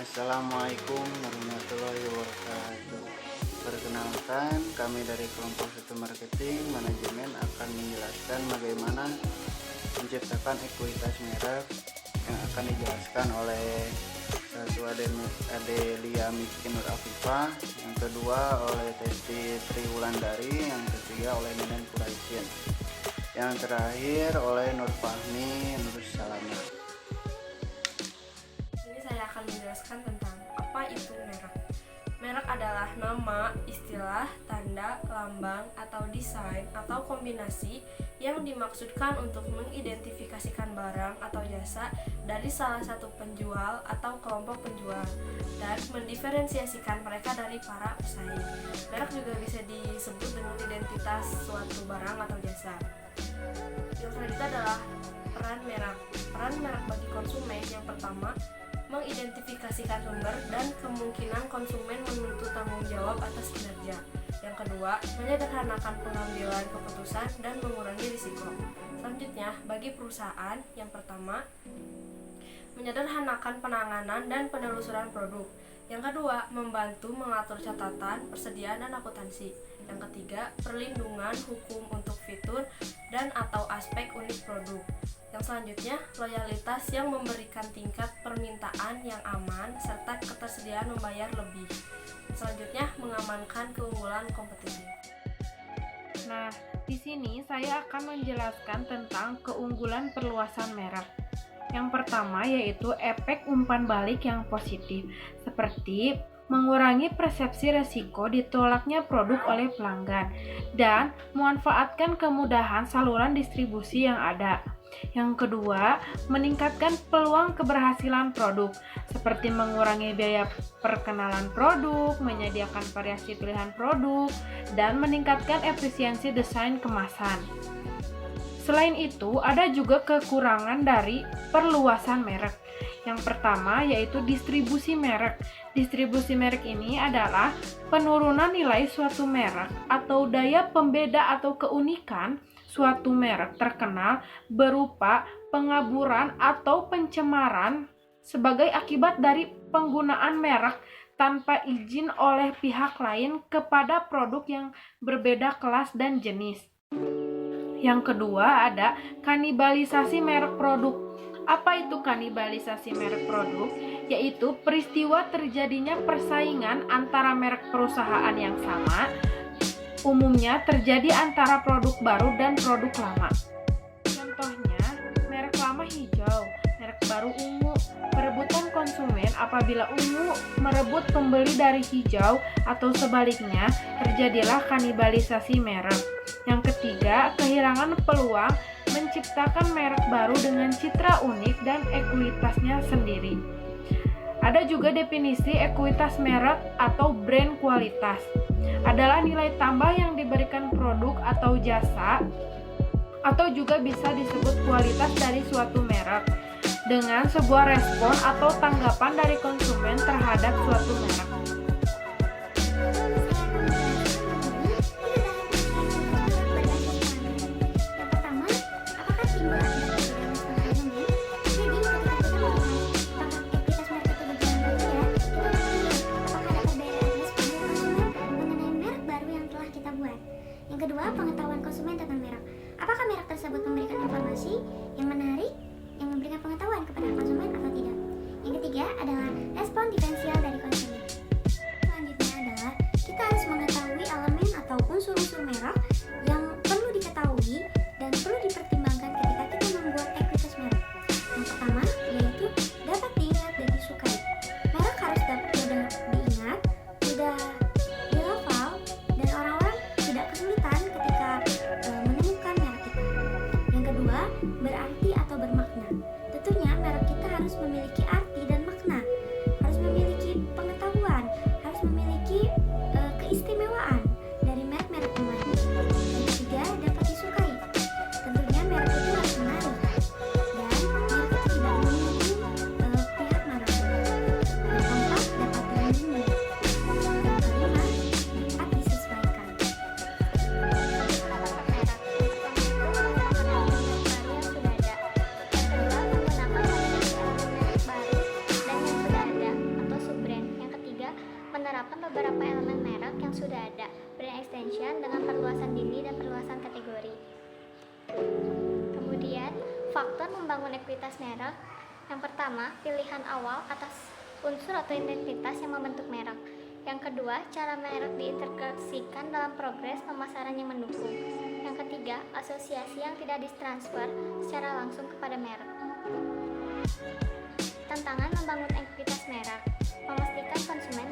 Assalamualaikum warahmatullahi wabarakatuh. Perkenalkan, kami dari kelompok 1 marketing manajemen akan menjelaskan bagaimana menciptakan ekuitas merek yang akan dijelaskan oleh satu Adelia Miki Nur Afifah, yang kedua oleh Testi Triwulandari, yang ketiga oleh Nenen Kuraisin, yang terakhir oleh Nur Fahmi Nur Salama. Ini saya akan menjelaskan tentang apa itu merek. Merek adalah nama, istilah, tanda, lambang, atau desain, atau kombinasi yang dimaksudkan untuk mengidentifikasikan barang atau jasa dari salah satu penjual atau kelompok penjual dan mendiferensiasikan mereka dari para pesaing. Merek juga bisa disebut dengan identitas suatu barang atau jasa. Yang selanjutnya adalah peran merek. Peran merek bagi konsumen yang pertama, mengidentifikasikan sumber dan kemungkinan konsumen menuntut tanggung jawab atas kinerja. Yang kedua, menyederhanakan pengambilan keputusan dan mengurangi risiko. Selanjutnya, bagi perusahaan, yang pertama, menyederhanakan penanganan dan penelusuran produk. Yang kedua, membantu mengatur catatan, persediaan, dan akuntansi. Yang ketiga, perlindungan hukum untuk fitur dan atau aspek unik produk. Yang selanjutnya, loyalitas yang memberikan tingkat permintaan yang aman serta ketersediaan membayar lebih. Selanjutnya, mengamankan keunggulan kompetitif. Nah, di sini saya akan menjelaskan tentang keunggulan perluasan merek. Yang pertama yaitu efek umpan balik yang positif, seperti mengurangi persepsi resiko ditolaknya produk oleh pelanggan dan memanfaatkan kemudahan saluran distribusi yang ada. Yang kedua, meningkatkan peluang keberhasilan produk, seperti mengurangi biaya perkenalan produk, menyediakan variasi pilihan produk, dan meningkatkan efisiensi desain kemasan. Selain itu, ada juga kekurangan dari perluasan merek. Yang pertama yaitu distribusi merek. Distribusi merek ini adalah penurunan nilai suatu merek atau daya pembeda atau keunikan suatu merek terkenal berupa pengaburan atau pencemaran sebagai akibat dari penggunaan merek tanpa izin oleh pihak lain kepada produk yang berbeda kelas dan jenis. Yang kedua ada kanibalisasi merek produk. Apa itu kanibalisasi merek produk? Yaitu peristiwa terjadinya persaingan antara merek perusahaan yang sama, umumnya terjadi antara produk baru dan produk lama. Contohnya, merek lama hijau, merek baru ungu. Perebutan konsumen apabila ungu merebut pembeli dari hijau atau sebaliknya, terjadilah kanibalisasi merek. Yang ketiga, kehilangan peluang menciptakan merek baru dengan citra unik dan ekuitasnya sendiri. Ada juga definisi ekuitas merek atau brand kualitas. Adalah nilai tambah yang diberikan produk atau jasa, atau juga bisa disebut kualitas dari suatu merek dengan sebuah respon atau tanggapan dari konsumen terhadap suatu merek. Yang kedua, pengetahuan konsumen tentang merek. Apakah merek tersebut memberikan informasi yang menarik, yang memberikan pengetahuan kepada konsumen atau tidak? Yang ketiga adalah respon diferensial dari konsumen. sudah ada, brand extension dengan perluasan dini dan perluasan kategori. Kemudian, faktor membangun ekuitas merek. Yang pertama, pilihan awal atas unsur atau identitas yang membentuk merek. Yang kedua, cara merek diintegrasikan dalam progres pemasaran yang mendukung. Yang ketiga, asosiasi yang tidak ditransfer secara langsung kepada merek. Tantangan membangun ekuitas merek. Memastikan konsumen